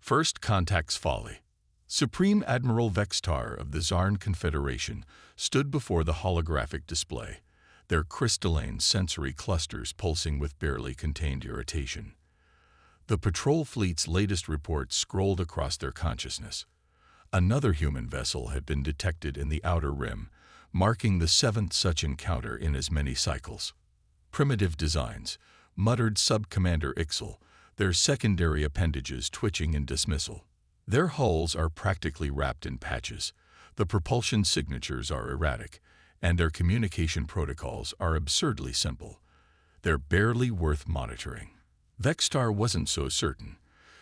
First contact's folly. Supreme Admiral Vextar of the Zarn Confederation stood before the holographic display, their crystalline sensory clusters pulsing with barely contained irritation. The patrol fleet's latest report scrolled across their consciousness. Another human vessel had been detected in the outer rim, marking the seventh such encounter in as many cycles. Primitive designs, muttered Sub-Commander Ixel, their secondary appendages twitching in dismissal. Their hulls are practically wrapped in patches, the propulsion signatures are erratic, and their communication protocols are absurdly simple. They're barely worth monitoring. Vextar wasn't so certain.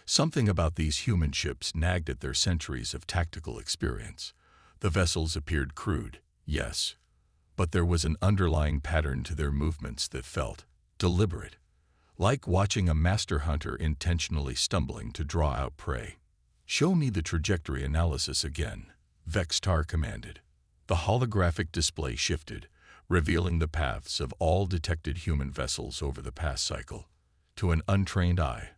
Something about these human ships nagged at their centuries of tactical experience. The vessels appeared crude, yes, but there was an underlying pattern to their movements that felt deliberate, like watching a master hunter intentionally stumbling to draw out prey. "Show me the trajectory analysis again," Vextar commanded. The holographic display shifted, revealing the paths of all detected human vessels over the past cycle. To an untrained eye,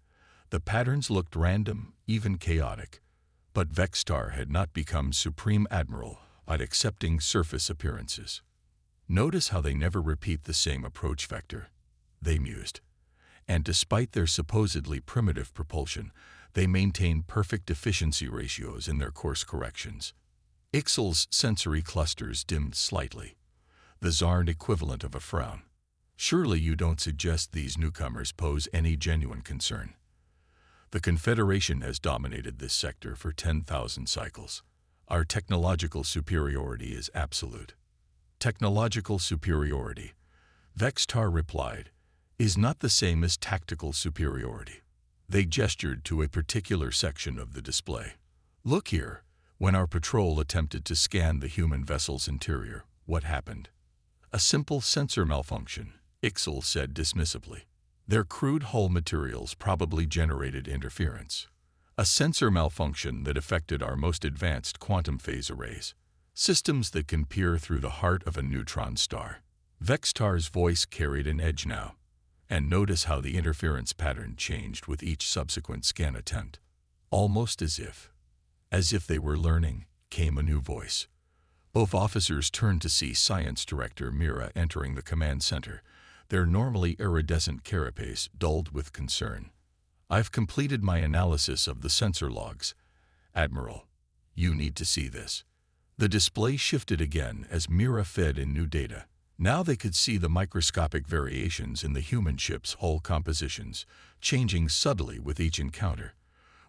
the patterns looked random, even chaotic, but Vextar had not become Supreme Admiral at accepting surface appearances. "Notice how they never repeat the same approach vector," they mused. "And despite their supposedly primitive propulsion, they maintain perfect efficiency ratios in their course corrections." Ixel's sensory clusters dimmed slightly, the Zarn equivalent of a frown. "Surely you don't suggest these newcomers pose any genuine concern? The Confederation has dominated this sector for 10,000 cycles. Our technological superiority is absolute." "Technological superiority," Vextar replied, "is not the same as tactical superiority." They gestured to a particular section of the display. "Look here, when our patrol attempted to scan the human vessel's interior, what happened?" "A simple sensor malfunction," Ixel said dismissively. "Their crude hull materials probably generated interference. A sensor malfunction that affected our most advanced quantum phase arrays, systems that can peer through the heart of a neutron star." Vextar's voice carried an edge now. "And notice how the interference pattern changed with each subsequent scan attempt. Almost as if they were learning, came a new voice." Both officers turned to see Science Director Mira entering the command center, their normally iridescent carapace dulled with concern. "I've completed my analysis of the sensor logs. Admiral, you need to see this." The display shifted again as Mira fed in new data. Now they could see the microscopic variations in the human ship's hull compositions, changing subtly with each encounter.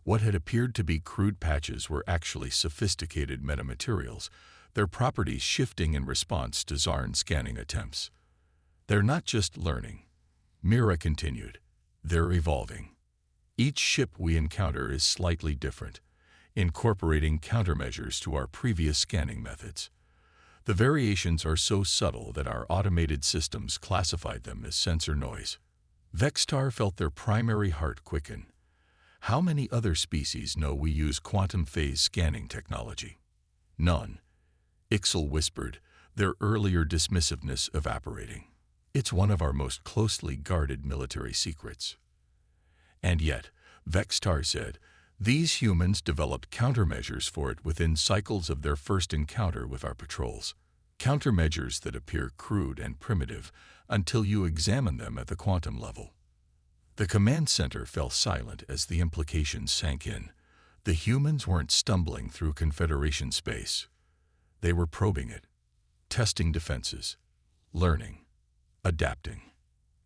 What had appeared to be crude patches were actually sophisticated metamaterials, their properties shifting in response to Zarn scanning attempts. "They're not just learning," Mira continued. "They're evolving. Each ship we encounter is slightly different, incorporating countermeasures to our previous scanning methods. The variations are so subtle that our automated systems classified them as sensor noise." Vextar felt their primary heart quicken. "How many other species know we use quantum phase scanning technology?" "None," Ixel whispered, their earlier dismissiveness evaporating. "It's one of our most closely guarded military secrets." "And yet," Vextar said, "these humans developed countermeasures for it within cycles of their first encounter with our patrols. Countermeasures that appear crude and primitive until you examine them at the quantum level." The command center fell silent as the implications sank in. The humans weren't stumbling through Confederation space. They were probing it, testing defenses, learning, adapting,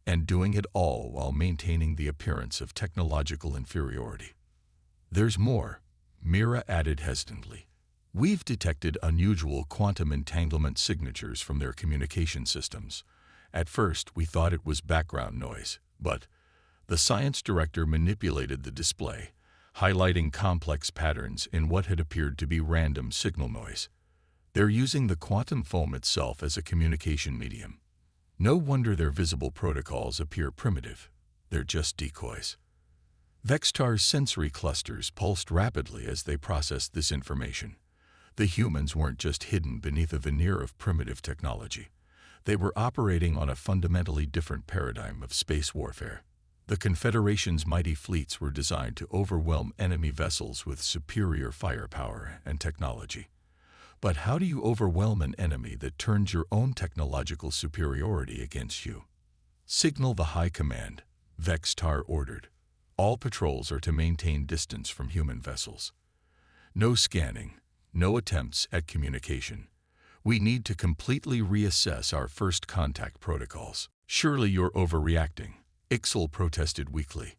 and doing it all while maintaining the appearance of technological inferiority. "There's more," Mira added hesitantly. "We've detected unusual quantum entanglement signatures from their communication systems. At first, we thought it was background noise, but..." The science director manipulated the display, highlighting complex patterns in what had appeared to be random signal noise. "They're using the quantum foam itself as a communication medium. No wonder their visible protocols appear primitive. They're just decoys." Vextar's sensory clusters pulsed rapidly as they processed this information. The humans weren't just hidden beneath a veneer of primitive technology. They were operating on a fundamentally different paradigm of space warfare. The Confederation's mighty fleets were designed to overwhelm enemy vessels with superior firepower and technology. But how do you overwhelm an enemy that turns your own technological superiority against you? Signal the High Command, Vextar ordered. All patrols are to maintain distance from human vessels. No scanning, no attempts at communication. We need to completely reassess our first contact protocols. Surely you're overreacting, Ixal protested weakly.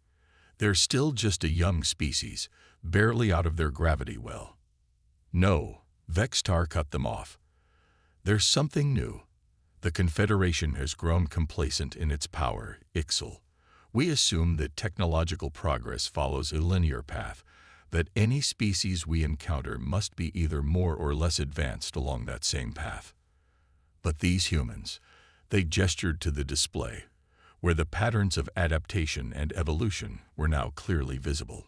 They're still just a young species, barely out of their gravity well. No, Vextar cut them off. There's something new. The Confederation has grown complacent in its power, Ixal. We assume that technological progress follows a linear path, that any species we encounter must be either more or less advanced along that same path. But these humans, they gestured to the display, where the patterns of adaptation and evolution were now clearly visible.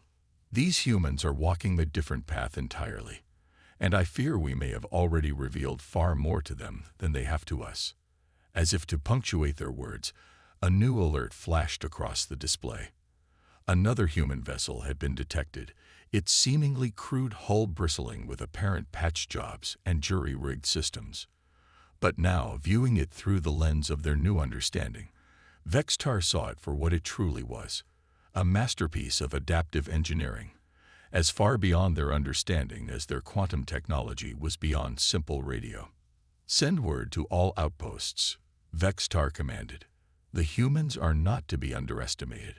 These humans are walking a different path entirely, and I fear we may have already revealed far more to them than they have to us. As if to punctuate their words, a new alert flashed across the display. Another human vessel had been detected, its seemingly crude hull bristling with apparent patch jobs and jury-rigged systems. But now, viewing it through the lens of their new understanding, Vextar saw it for what it truly was, a masterpiece of adaptive engineering, as far beyond their understanding as their quantum technology was beyond simple radio. Send word to all outposts, Vextar commanded. The humans are not to be underestimated.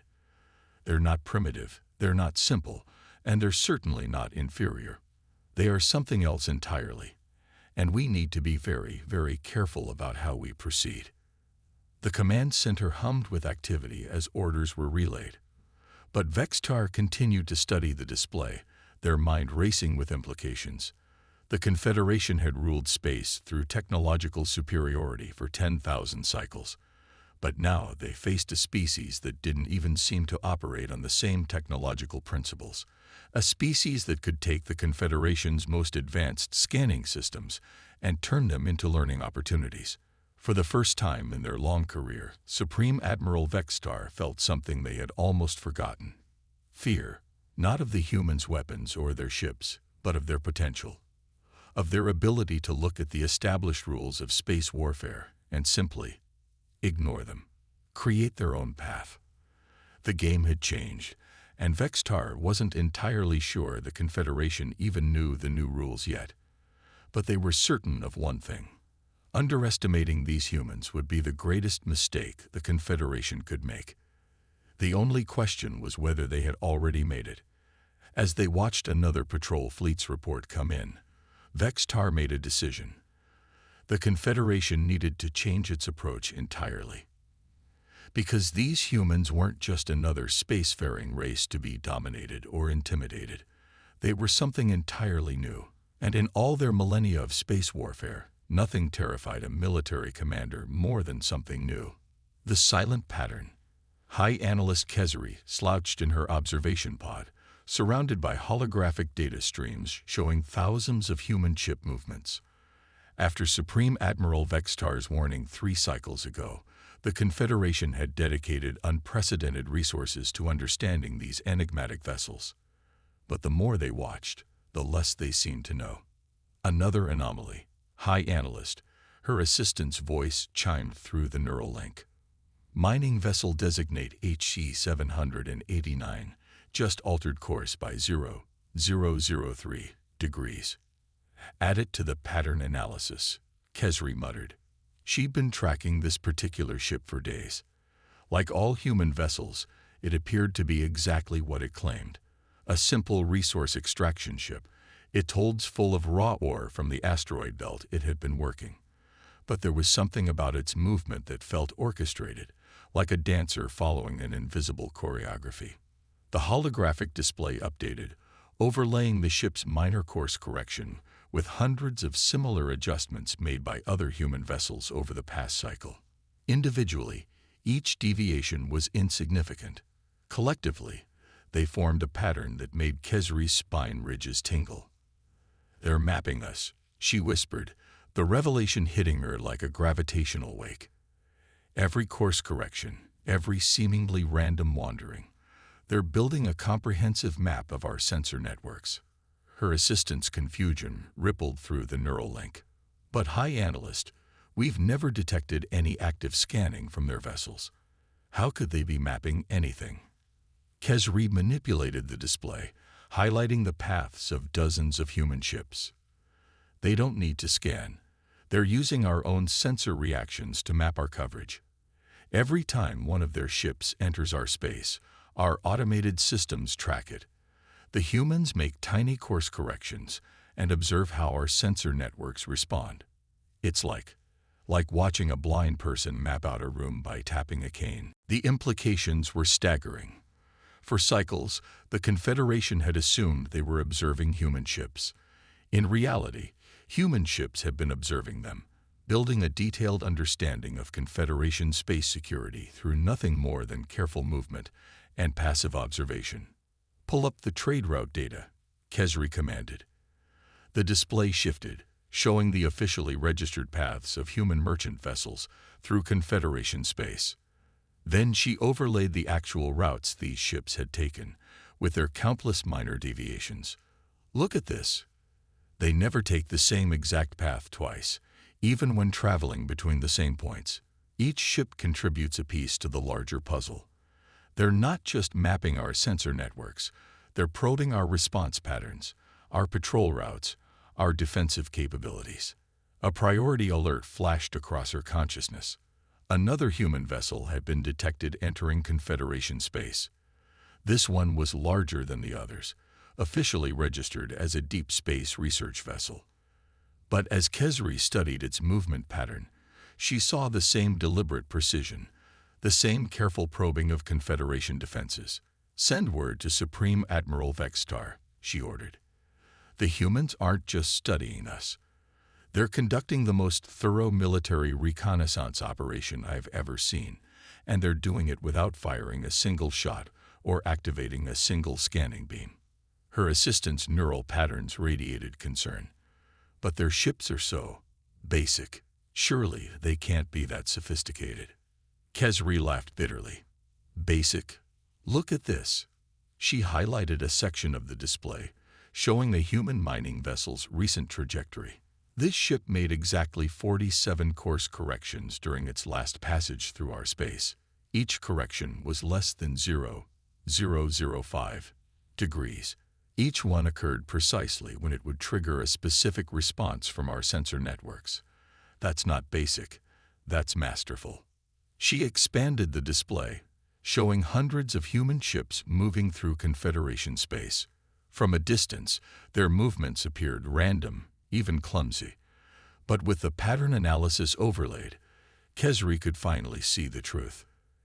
They're not primitive, they're not simple, and they're certainly not inferior. They are something else entirely, and we need to be very, very careful about how we proceed. The command center hummed with activity as orders were relayed. But Vextar continued to study the display, their mind racing with implications. The Confederation had ruled space through technological superiority for 10,000 cycles. But now they faced a species that didn't even seem to operate on the same technological principles. A species that could take the Confederation's most advanced scanning systems and turn them into learning opportunities. For the first time in their long career, Supreme Admiral Vextar felt something they had almost forgotten. Fear, not of the humans' weapons or their ships, but of their potential. Of their ability to look at the established rules of space warfare and simply ignore them, create their own path. The game had changed, and Vextar wasn't entirely sure the Confederation even knew the new rules yet. But they were certain of one thing. Underestimating these humans would be the greatest mistake the Confederation could make. The only question was whether they had already made it. As they watched another patrol fleet's report come in, Vextar made a decision. The Confederation needed to change its approach entirely. Because these humans weren't just another spacefaring race to be dominated or intimidated. They were something entirely new, and in all their millennia of space warfare, nothing terrified a military commander more than something new. The silent pattern. High Analyst Kesari slouched in her observation pod, surrounded by holographic data streams showing thousands of human ship movements. After Supreme Admiral Vextar's warning 3 cycles ago, the Confederation had dedicated unprecedented resources to understanding these enigmatic vessels. But the more they watched, the less they seemed to know. Another anomaly. High Analyst, her assistant's voice chimed through the neural link. Mining vessel designate HC 789, just altered course by 0.003 degrees. Add it to the pattern analysis, Kesari muttered. She'd been tracking this particular ship for days. Like all human vessels, it appeared to be exactly what it claimed. A simple resource extraction ship, its holds full of raw ore from the asteroid belt it had been working. But there was something about its movement that felt orchestrated, like a dancer following an invisible choreography. The holographic display updated, overlaying the ship's minor course correction with hundreds of similar adjustments made by other human vessels over the past cycle. Individually, each deviation was insignificant. Collectively, they formed a pattern that made Kesari's spine ridges tingle. "They're mapping us," she whispered, the revelation hitting her like a gravitational wake. Every course correction, every seemingly random wandering. They're building a comprehensive map of our sensor networks. Her assistant's confusion rippled through the neural link. But, High Analyst, we've never detected any active scanning from their vessels. How could they be mapping anything? Kesri manipulated the display, highlighting the paths of dozens of human ships. They don't need to scan. They're using our own sensor reactions to map our coverage. Every time one of their ships enters our space, our automated systems track it. The humans make tiny course corrections and observe how our sensor networks respond. It's like watching a blind person map out a room by tapping a cane. The implications were staggering. For cycles, the Confederation had assumed they were observing human ships. In reality, human ships have been observing them, building a detailed understanding of Confederation space security through nothing more than careful movement and passive observation. "Pull up the trade route data," Kesri commanded. The display shifted, showing the officially registered paths of human merchant vessels through Confederation space. Then she overlaid the actual routes these ships had taken, with their countless minor deviations. "Look at this. They never take the same exact path twice, even when traveling between the same points. Each ship contributes a piece to the larger puzzle. They're not just mapping our sensor networks, they're probing our response patterns, our patrol routes, our defensive capabilities." A priority alert flashed across her consciousness. Another human vessel had been detected entering Confederation space. This one was larger than the others, officially registered as a deep space research vessel. But as Kesri studied its movement pattern, she saw the same deliberate precision, the same careful probing of Confederation defenses. "Send word to Supreme Admiral Vextar," she ordered. "The humans aren't just studying us. They're conducting the most thorough military reconnaissance operation I've ever seen, and they're doing it without firing a single shot or activating a single scanning beam." Her assistant's neural patterns radiated concern. "But their ships are so basic. Surely they can't be that sophisticated." Kesri laughed bitterly. "Basic? Look at this." She highlighted a section of the display, showing the human mining vessel's recent trajectory. This ship made exactly 47 course corrections during its last passage through our space. Each correction was less than 0.005 degrees. Each one occurred precisely when it would trigger a specific response from our sensor networks. That's not basic, that's masterful. She expanded the display, showing hundreds of human ships moving through Confederation space. From a distance, their movements appeared random, even clumsy. But with the pattern analysis overlaid, Kesri could finally see the truth.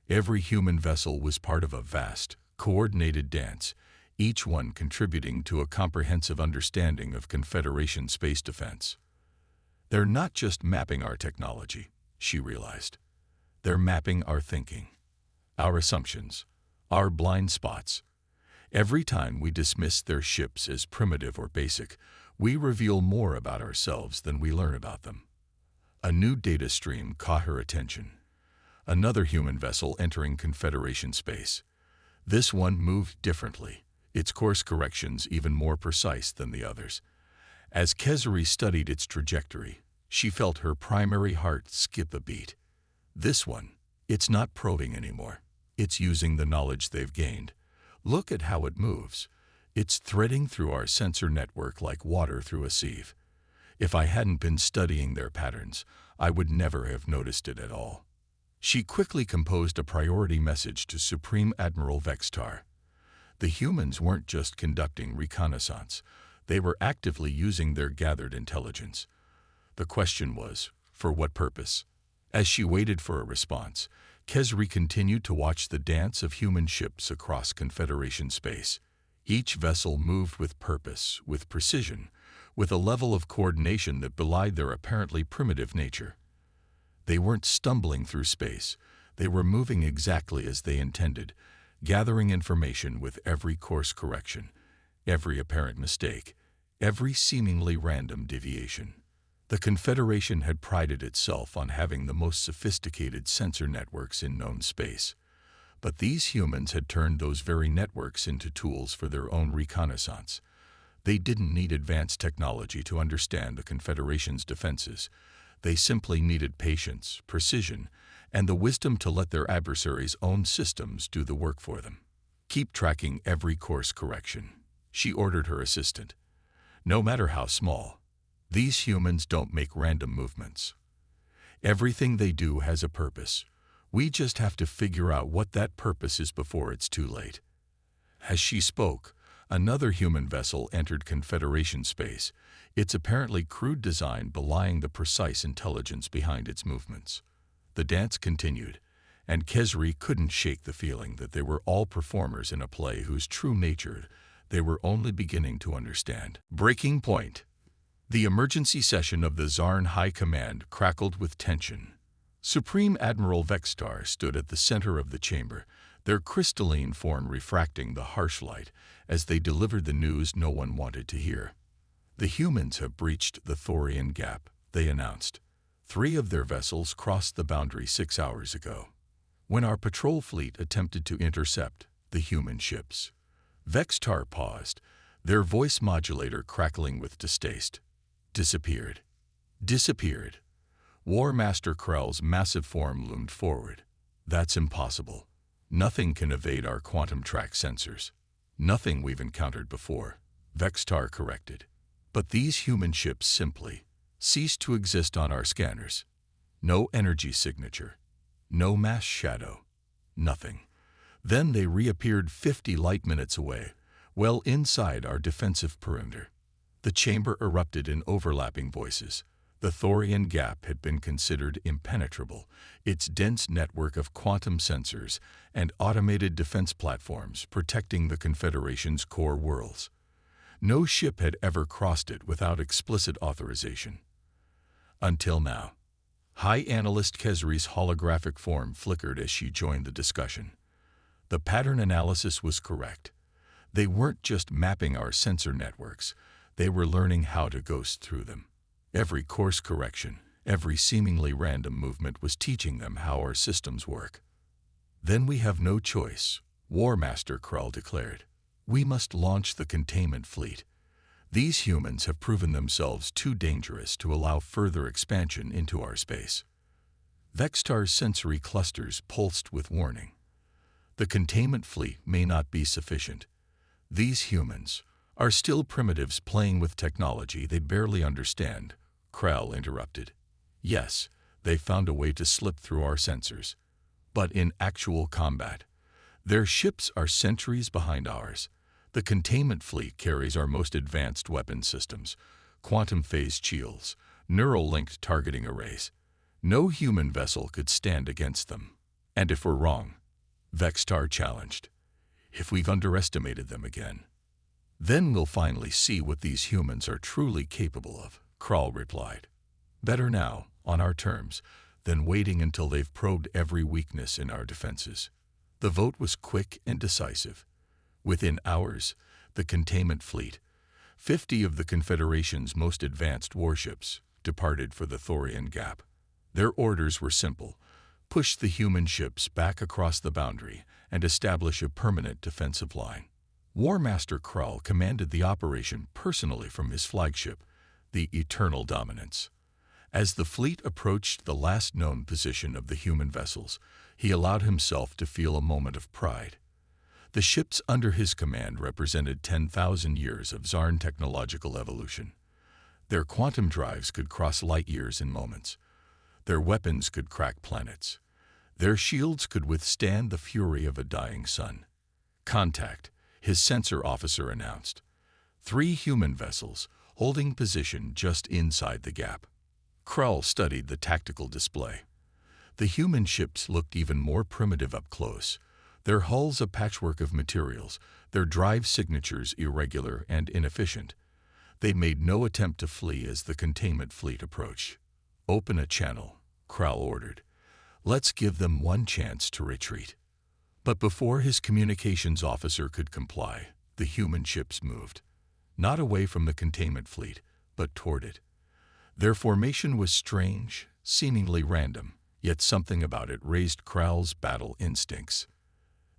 Every human vessel was part of a vast, coordinated dance, each one contributing to a comprehensive understanding of Confederation space defense. "They're not just mapping our technology," she realized. "They're mapping our thinking, our assumptions, our blind spots. Every time we dismiss their ships as primitive or basic, we reveal more about ourselves than we learn about them." A new data stream caught her attention. Another human vessel entering Confederation space. This one moved differently, its course corrections even more precise than the others. As Kesri studied its trajectory, she felt her primary heart skip a beat. This one, it's not probing anymore. It's using the knowledge they've gained. Look at how it moves. It's threading through our sensor network like water through a sieve. If I hadn't been studying their patterns, I would never have noticed it at all. She quickly composed a priority message to Supreme Admiral Vextar. The humans weren't just conducting reconnaissance. They were actively using their gathered intelligence. The question was, for what purpose? As she waited for a response, Kesri continued to watch the dance of human ships across Confederation space. Each vessel moved with purpose, with precision, with a level of coordination that belied their apparently primitive nature. They weren't stumbling through space. They were moving exactly as they intended, gathering information with every course correction, every apparent mistake, every seemingly random deviation. The Confederation had prided itself on having the most sophisticated sensor networks in known space. But these humans had turned those very networks into tools for their own reconnaissance. They didn't need advanced technology to understand the Confederation's defenses. They simply needed patience, precision, and the wisdom to let their adversaries' own systems do the work for them. "Keep tracking every course correction," she ordered her assistant. "No matter how small, these humans don't make random movements. Everything they do has a purpose. We just have to figure out what that purpose is before it's too late." As she spoke, another human vessel entered Confederation space, its apparently crude design belying the precise intelligence behind its movements. The dance continued, and Kesri couldn't shake the feeling that they were all performers in a play whose true nature they were only beginning to understand. Breaking point. The emergency session of the Zarn High Command crackled with tension. Supreme Admiral Vextar stood at the center of the chamber, their crystalline form refracting the harsh light as they delivered the news no one wanted to hear. "The humans have breached the Thorian Gap," they announced. 3 of their vessels crossed the boundary 6 hours ago, when our patrol fleet attempted to intercept the human ships. Vextar paused, their voice modulator crackling with distaste. "Disappeared. Disappeared." War Master Krell's massive form loomed forward. "That's impossible. Nothing can evade our quantum track sensors." "Nothing we've encountered before," Vextar corrected. "But these human ships simply ceased to exist on our scanners. No energy signature. No mass shadow. Nothing. Then they reappeared 50 light minutes away, well inside our defensive perimeter." The chamber erupted in overlapping voices. The Thorian Gap had been considered impenetrable, its dense network of quantum sensors and automated defense platforms protecting the Confederation's core worlds. No ship had ever crossed it without explicit authorization. Until now. High Analyst Kesri's holographic form flickered as she joined the discussion. The pattern analysis was correct. They weren't just mapping our sensor networks, they were learning how to ghost through them. Every course correction, every seemingly random movement was teaching them how our systems work. "Then we have no choice," War Master Krell declared. "We must launch the containment fleet. These humans have proven themselves too dangerous to allow further expansion into our space." Vextar's sensory clusters pulsed with warning. "The containment fleet may not be sufficient. These humans are still primitives playing with technology they barely understand," Krell interrupted. "Yes, they found a way to slip through our sensors. But in actual combat, their ships are centuries behind ours. The containment fleet carries our most advanced weapon systems, quantum-phased shields, neural-linked targeting arrays. No human vessel could stand against them." "And if we're wrong?" Vextar challenged. "If we've underestimated them again, then we'll finally see what these humans are truly capable of," Krell replied. "Better now, on our terms, than waiting until they've probed every weakness in our defenses." The vote was quick and decisive. Within hours, the containment fleet, 50 of the Confederation's most advanced warships, departed for the Thorian Gap. Their orders were simple: push the human ships back across the boundary and establish a permanent defensive line. War Master Krell commanded the operation personally from his flagship, the Eternal Dominance. As the fleet approached the last known position of the human vessels, he allowed himself to feel a moment of pride. The ships under his command represented 10,000 years of Zarn technological evolution. Their quantum drives could cross light years in moments. Their weapons could crack planets. Their shields could withstand the fury of a dying sun. "Contact," his sensor officer announced. 3 human vessels, holding position just inside the gap. Krell studied the tactical display. The human ships looked even more primitive up close, their hulls a patchwork of materials, their drive signatures irregular and inefficient. They made no attempt to flee as the containment fleet approached. "Open a channel," Krell ordered. "Let's give them one chance to retreat." But before his communications officer could comply, the human ships moved. Not away from the containment fleet, but toward it. Their formation was strange, seemingly random, yet something about it raised Krell's battle instincts.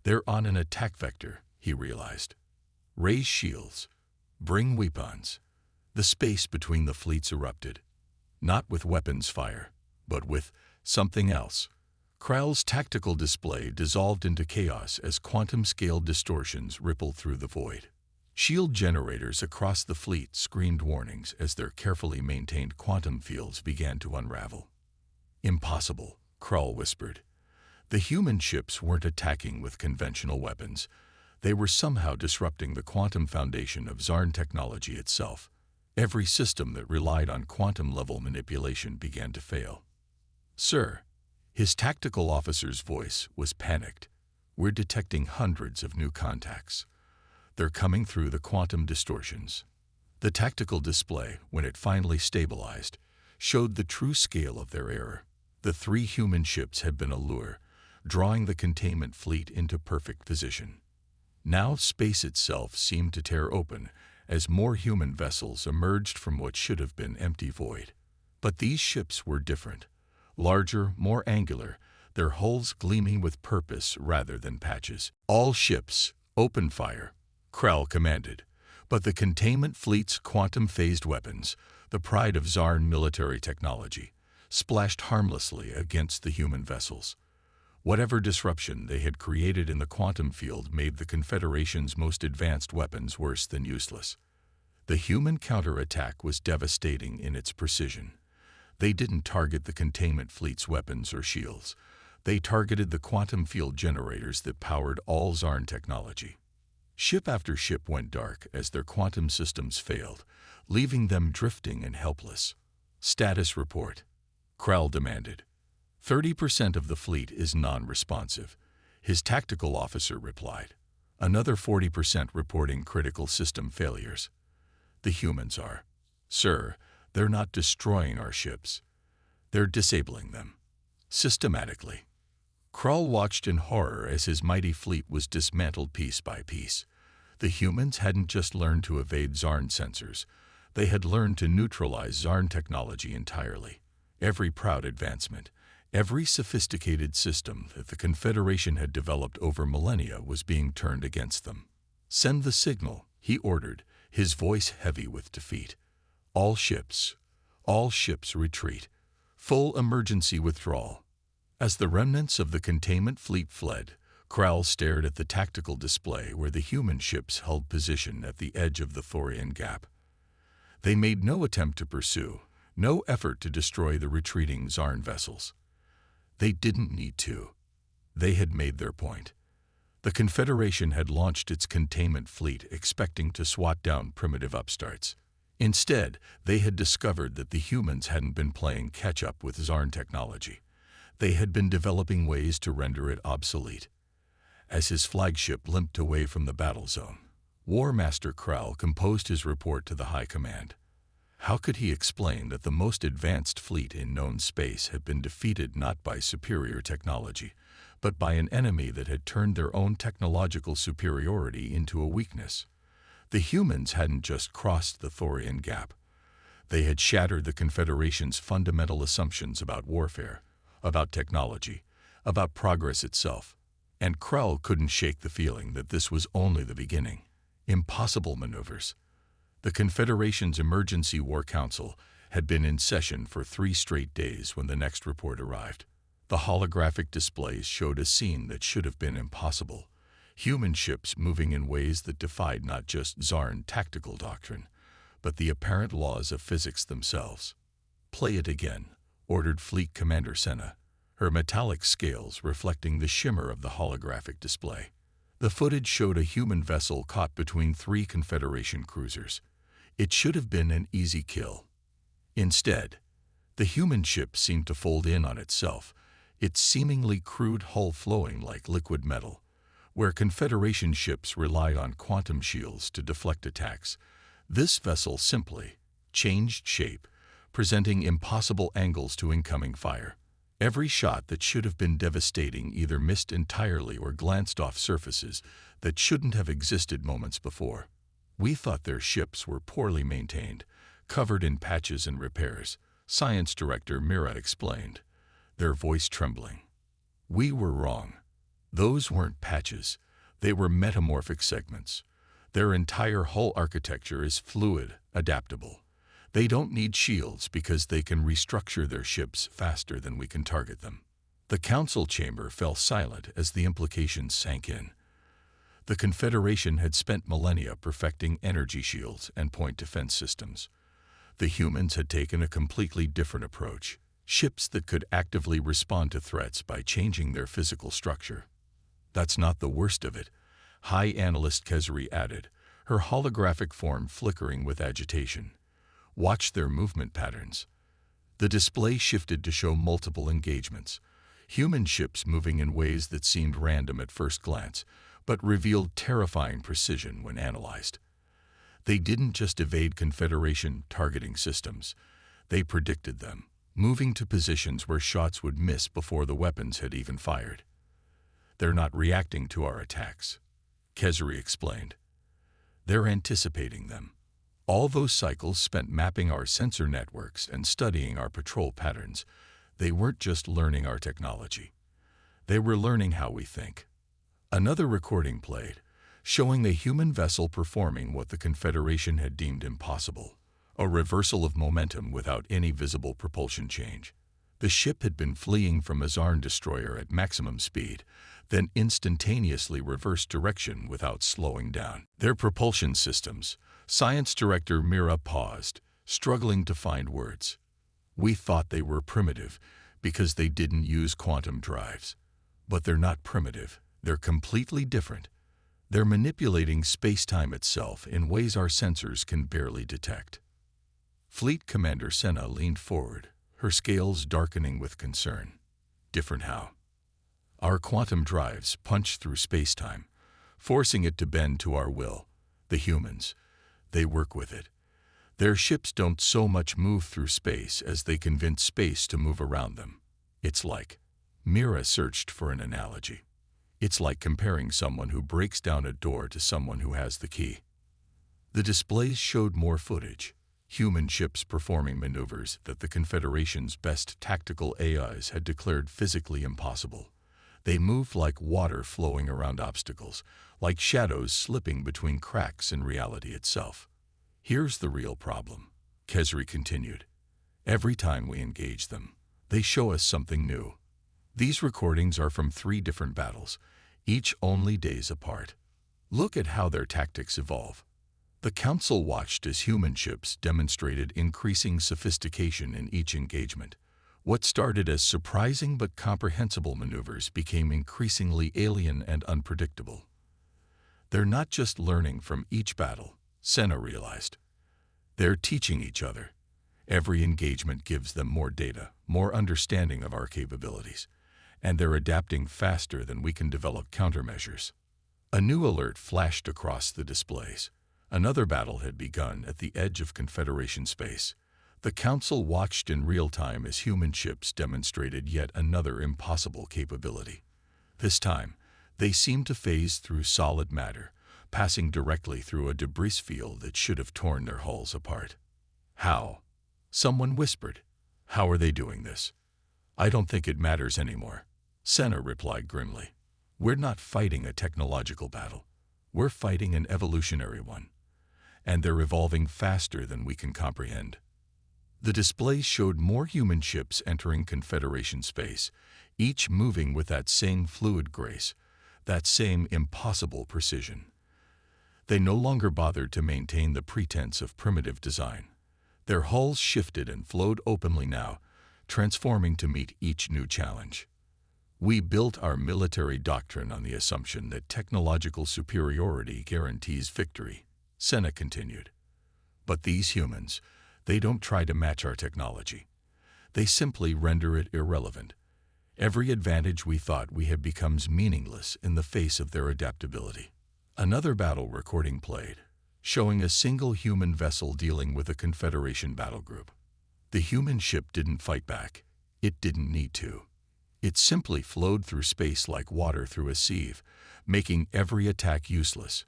They're on an attack vector, he realized. Raise shields. Bring weapons. The space between the fleets erupted. Not with weapons fire, but with something else. Krall's tactical display dissolved into chaos as quantum-scale distortions rippled through the void. Shield generators across the fleet screamed warnings as their carefully maintained quantum fields began to unravel. Impossible, Krall whispered. The human ships weren't attacking with conventional weapons. They were somehow disrupting the quantum foundation of Zarn technology itself. Every system that relied on quantum-level manipulation began to fail. Sir, his tactical officer's voice was panicked. We're detecting hundreds of new contacts. They're coming through the quantum distortions. The tactical display, when it finally stabilized, showed the true scale of their error. The 3 human ships had been a lure, drawing the containment fleet into perfect position. Now space itself seemed to tear open as more human vessels emerged from what should have been empty void. But these ships were different. Larger, more angular, their hulls gleaming with purpose rather than patches. All ships, open fire, Krall commanded. But the containment fleet's quantum-phased weapons, the pride of Zarn military technology, splashed harmlessly against the human vessels. Whatever disruption they had created in the quantum field made the Confederation's most advanced weapons worse than useless. The human counterattack was devastating in its precision. They didn't target the containment fleet's weapons or shields. They targeted the quantum field generators that powered all Zarn technology. Ship after ship went dark as their quantum systems failed, leaving them drifting and helpless. Status report, Krall demanded. 30% of the fleet is non-responsive, his tactical officer replied. Another 40% reporting critical system failures. The humans are. Sir, they're not destroying our ships. They're disabling them. Systematically. Krall watched in horror as his mighty fleet was dismantled piece by piece. The humans hadn't just learned to evade Zarn sensors. They had learned to neutralize Zarn technology entirely. Every proud advancement, every sophisticated system that the Confederation had developed over millennia was being turned against them. Send the signal, he ordered, his voice heavy with defeat. All ships retreat. Full emergency withdrawal. As the remnants of the containment fleet fled, Krall stared at the tactical display where the human ships held position at the edge of the Thorian Gap. They made no attempt to pursue, no effort to destroy the retreating Zarn vessels. They didn't need to. They had made their point. The Confederation had launched its containment fleet expecting to swat down primitive upstarts. Instead, they had discovered that the humans hadn't been playing catch-up with Zarn technology. They had been developing ways to render it obsolete. As his flagship limped away from the battle zone, War Master Krall composed his report to the High Command. How could he explain that the most advanced fleet in known space had been defeated not by superior technology, but by an enemy that had turned their own technological superiority into a weakness? The humans hadn't just crossed the Thorian Gap. They had shattered the Confederation's fundamental assumptions about warfare, about technology, about progress itself. And Krall couldn't shake the feeling that this was only the beginning. Impossible maneuvers. The Confederation's Emergency War Council had been in session for 3 straight days when the next report arrived. The holographic displays showed a scene that should have been impossible. Human ships moving in ways that defied not just Zarn tactical doctrine, but the apparent laws of physics themselves. Play it again, ordered Fleet Commander Senna, her metallic scales reflecting the shimmer of the holographic display. The footage showed a human vessel caught between 3 Confederation cruisers. It should have been an easy kill. Instead, the human ship seemed to fold in on itself, its seemingly crude hull flowing like liquid metal. Where Confederation ships relied on quantum shields to deflect attacks, this vessel simply changed shape, presenting impossible angles to incoming fire. Every shot that should have been devastating either missed entirely or glanced off surfaces that shouldn't have existed moments before. We thought their ships were poorly maintained, covered in patches and repairs, Science Director Mira explained, their voice trembling. We were wrong. Those weren't patches. They were metamorphic segments. Their entire hull architecture is fluid, adaptable. They don't need shields because they can restructure their ships faster than we can target them. The council chamber fell silent as the implications sank in. The Confederation had spent millennia perfecting energy shields and point defense systems. The humans had taken a completely different approach, ships that could actively respond to threats by changing their physical structure. That's not the worst of it, High Analyst Kesri added, her holographic form flickering with agitation. Watch their movement patterns. The display shifted to show multiple engagements, human ships moving in ways that seemed random at first glance, but revealed terrifying precision when analyzed. They didn't just evade Confederation targeting systems, they predicted them, moving to positions where shots would miss before the weapons had even fired. They're not reacting to our attacks, Kesri explained. They're anticipating them. All those cycles spent mapping our sensor networks and studying our patrol patterns, they weren't just learning our technology. They were learning how we think. Another recording played, showing the human vessel performing what the Confederation had deemed impossible, a reversal of momentum without any visible propulsion change. The ship had been fleeing from a Zarn destroyer at maximum speed, then instantaneously reversed direction without slowing down. Their propulsion systems, Science Director Mira paused, struggling to find words. We thought they were primitive because they didn't use quantum drives. But they're not primitive. They're completely different. They're manipulating space-time itself in ways our sensors can barely detect. Fleet Commander Senna leaned forward, her scales darkening with concern. Different how? Our quantum drives punch through space-time, forcing it to bend to our will. The humans, they work with it. Their ships don't so much move through space as they convince space to move around them. It's like, Mira searched for an analogy. It's like comparing someone who breaks down a door to someone who has the key. The displays showed more footage, human ships performing maneuvers that the Confederation's best tactical AIs had declared physically impossible. They moved like water flowing around obstacles, like shadows slipping between cracks in reality itself. Here's the real problem, Kesri continued. Every time we engage them, they show us something new. These recordings are from 3 different battles, each only days apart. Look at how their tactics evolve. The Council watched as human ships demonstrated increasing sophistication in each engagement. What started as surprising but comprehensible maneuvers became increasingly alien and unpredictable. They're not just learning from each battle, Senna realized. They're teaching each other. Every engagement gives them more data, more understanding of our capabilities, and they're adapting faster than we can develop countermeasures. A new alert flashed across the displays. Another battle had begun at the edge of Confederation space. The Council watched in real time as human ships demonstrated yet another impossible capability. This time, they seemed to phase through solid matter, passing directly through a debris field that should have torn their hulls apart. How? Someone whispered. How are they doing this? I don't think it matters anymore, Senna replied grimly. We're not fighting a technological battle. We're fighting an evolutionary one. And they're evolving faster than we can comprehend. The displays showed more human ships entering Confederation space, each moving with that same fluid grace, that same impossible precision. They no longer bothered to maintain the pretense of primitive design. Their hulls shifted and flowed openly now, transforming to meet each new challenge. We built our military doctrine on the assumption that technological superiority guarantees victory, Senna continued. But these humans, they don't try to match our technology. They simply render it irrelevant. Every advantage we thought we had becomes meaningless in the face of their adaptability. Another battle recording played, showing a single human vessel dealing with a Confederation battle group. The human ship didn't fight back. It didn't need to. It simply flowed through space like water through a sieve, making every attack useless,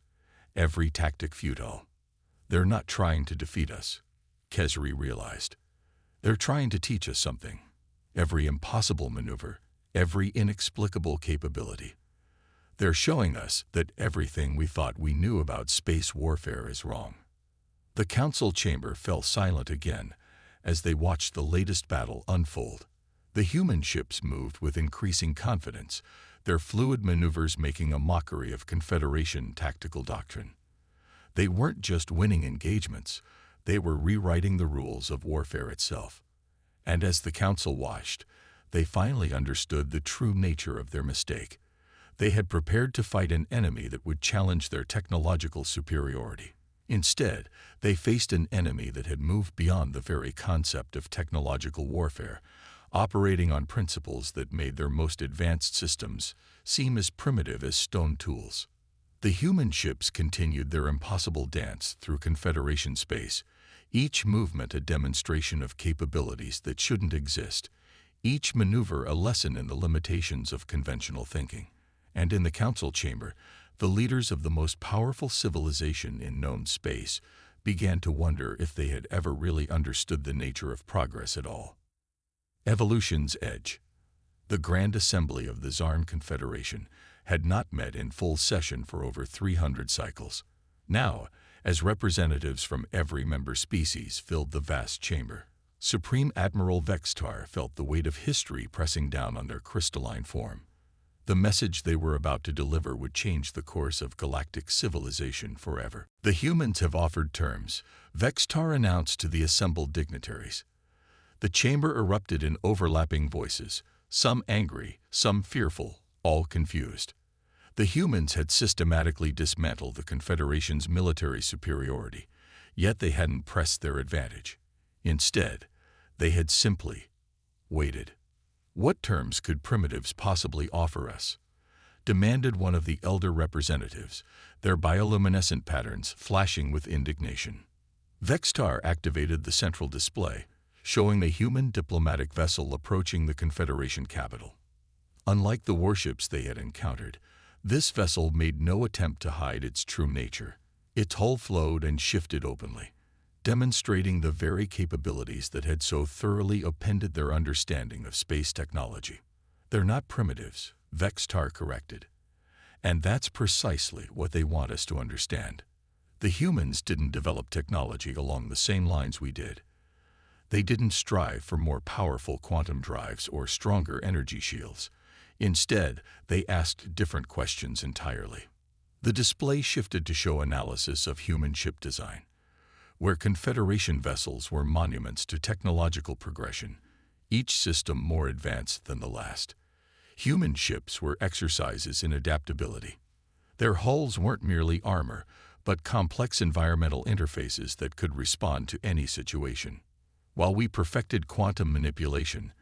every tactic futile. They're not trying to defeat us, Kesri realized. They're trying to teach us something. Every impossible maneuver, every inexplicable capability. They're showing us that everything we thought we knew about space warfare is wrong. The council chamber fell silent again as they watched the latest battle unfold. The human ships moved with increasing confidence, their fluid maneuvers making a mockery of Confederation tactical doctrine. They weren't just winning engagements, they were rewriting the rules of warfare itself. And as the council watched, they finally understood the true nature of their mistake. They had prepared to fight an enemy that would challenge their technological superiority. Instead, they faced an enemy that had moved beyond the very concept of technological warfare, operating on principles that made their most advanced systems seem as primitive as stone tools. The human ships continued their impossible dance through Confederation space, each movement a demonstration of capabilities that shouldn't exist, each maneuver a lesson in the limitations of conventional thinking. And in the council chamber, the leaders of the most powerful civilization in known space began to wonder if they had ever really understood the nature of progress at all. Evolution's edge. The Grand Assembly of the Zarn Confederation had not met in full session for over 300 cycles. Now, as representatives from every member species filled the vast chamber, Supreme Admiral Vextar felt the weight of history pressing down on their crystalline form. The message they were about to deliver would change the course of galactic civilization forever. The humans have offered terms, Vextar announced to the assembled dignitaries. The chamber erupted in overlapping voices, some angry, some fearful, all confused. The humans had systematically dismantled the Confederation's military superiority, yet they hadn't pressed their advantage. Instead, they had simply waited. What terms could primitives possibly offer us? Demanded one of the elder representatives, their bioluminescent patterns flashing with indignation. Vextar activated the central display, showing the human diplomatic vessel approaching the Confederation capital. Unlike the warships they had encountered, this vessel made no attempt to hide its true nature. Its hull flowed and shifted openly, demonstrating the very capabilities that had so thoroughly upended their understanding of space technology. They're not primitives, Vextar corrected. And that's precisely what they want us to understand. The humans didn't develop technology along the same lines we did. They didn't strive for more powerful quantum drives or stronger energy shields. Instead, they asked different questions entirely. The display shifted to show analysis of human ship design. Where Confederation vessels were monuments to technological progression, each system more advanced than the last, human ships were exercises in adaptability. Their hulls weren't merely armor, but complex environmental interfaces that could respond to any situation. While we perfected quantum manipulation,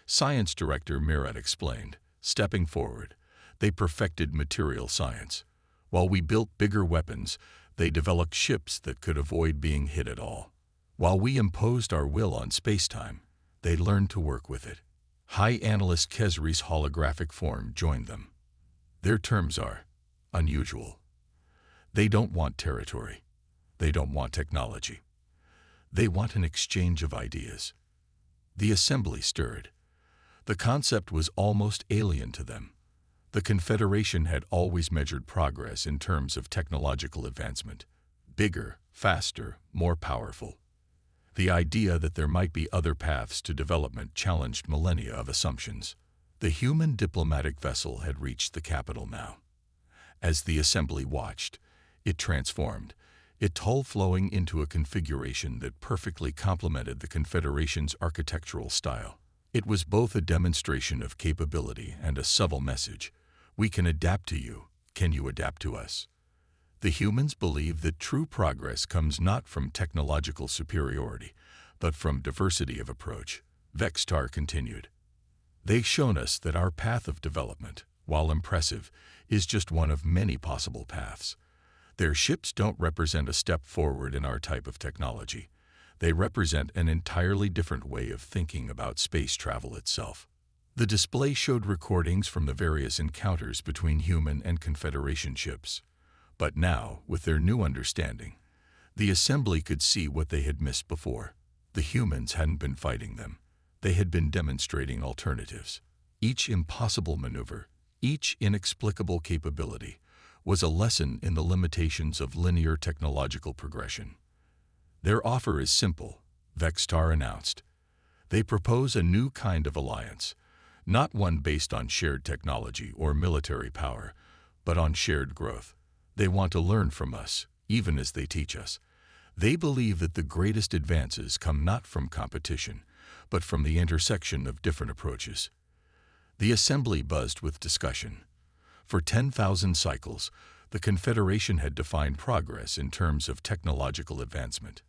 Science Director Mirat explained, stepping forward, they perfected material science. While we built bigger weapons, they developed ships that could avoid being hit at all. While we imposed our will on spacetime, they learned to work with it. High Analyst Kesri's holographic form joined them. Their terms are unusual. They don't want territory. They don't want technology. They want an exchange of ideas. The assembly stirred. The concept was almost alien to them. The Confederation had always measured progress in terms of technological advancement. Bigger, faster, more powerful. The idea that there might be other paths to development challenged millennia of assumptions. The human diplomatic vessel had reached the capital now. As the assembly watched, it transformed, its hull flowing into a configuration that perfectly complemented the Confederation's architectural style. It was both a demonstration of capability and a subtle message. We can adapt to you. Can you adapt to us? The humans believe that true progress comes not from technological superiority, but from diversity of approach. Vextar continued. They've shown us that our path of development, while impressive, is just one of many possible paths. Their ships don't represent a step forward in our type of technology. They represent an entirely different way of thinking about space travel itself. The display showed recordings from the various encounters between human and Confederation ships. But now, with their new understanding, the assembly could see what they had missed before. The humans hadn't been fighting them. They had been demonstrating alternatives. Each impossible maneuver, Each inexplicable capability was a lesson in the limitations of linear technological progression. Their offer is simple, Vextar announced. They propose a new kind of alliance, not one based on shared technology or military power, but on shared growth. They want to learn from us, even as they teach us. They believe that the greatest advances come not from competition, but from the intersection of different approaches. The assembly buzzed with discussion. For 10,000 cycles, the Confederation had defined progress in terms of technological advancement.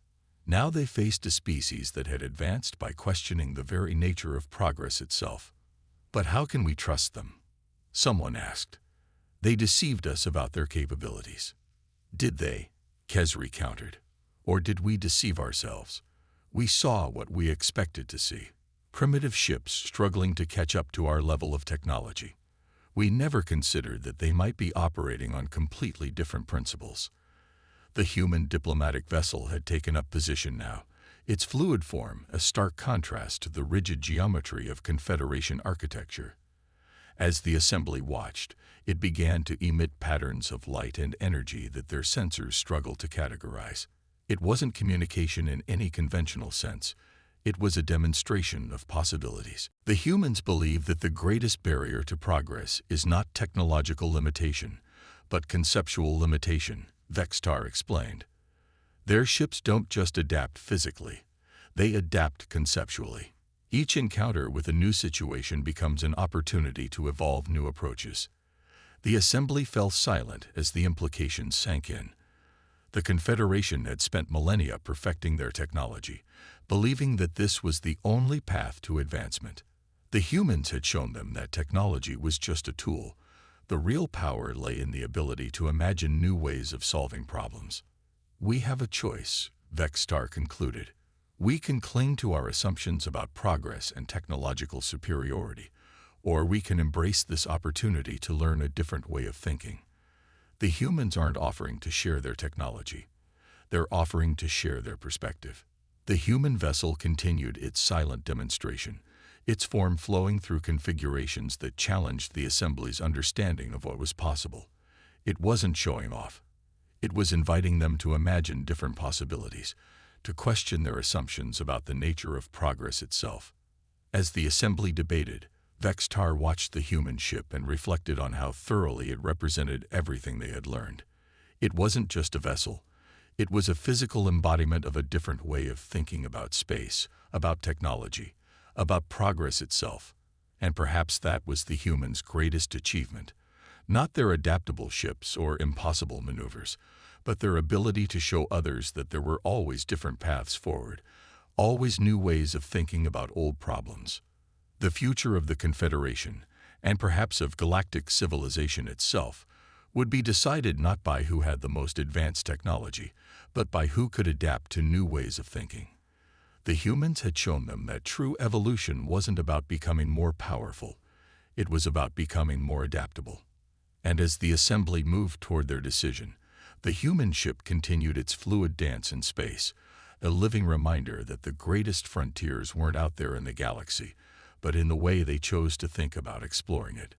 Now they faced a species that had advanced by questioning the very nature of progress itself. But how can we trust them? Someone asked. They deceived us about their capabilities. Did they? Kesri countered. Or did we deceive ourselves? We saw what we expected to see. Primitive ships struggling to catch up to our level of technology. We never considered that they might be operating on completely different principles. The human diplomatic vessel had taken up position now, its fluid form a stark contrast to the rigid geometry of Confederation architecture. As the assembly watched, it began to emit patterns of light and energy that their sensors struggled to categorize. It wasn't communication in any conventional sense. It was a demonstration of possibilities. The humans believe that the greatest barrier to progress is not technological limitation, but conceptual limitation, Vextar explained. Their ships don't just adapt physically, they adapt conceptually. Each encounter with a new situation becomes an opportunity to evolve new approaches. The assembly fell silent as the implications sank in. The Confederation had spent millennia perfecting their technology, believing that this was the only path to advancement. The humans had shown them that technology was just a tool. The real power lay in the ability to imagine new ways of solving problems. We have a choice, Vextar concluded. We can cling to our assumptions about progress and technological superiority, or we can embrace this opportunity to learn a different way of thinking. The humans aren't offering to share their technology. They're offering to share their perspective. The human vessel continued its silent demonstration, its form flowing through configurations that challenged the assembly's understanding of what was possible. It wasn't showing off. It was inviting them to imagine different possibilities, to question their assumptions about the nature of progress itself. As the assembly debated, Vextar watched the human ship and reflected on how thoroughly it represented everything they had learned. It wasn't just a vessel. It was a physical embodiment of a different way of thinking about space, about technology, about progress itself. And perhaps that was the humans' greatest achievement. Not their adaptable ships or impossible maneuvers, but their ability to show others that there were always different paths forward, always new ways of thinking about old problems. The future of the Confederation, and perhaps of galactic civilization itself, would be decided not by who had the most advanced technology, but by who could adapt to new ways of thinking. The humans had shown them that true evolution wasn't about becoming more powerful. It was about becoming more adaptable. And as the assembly moved toward their decision, the human ship continued its fluid dance in space, a living reminder that the greatest frontiers weren't out there in the galaxy, but in the way they chose to think about exploring it.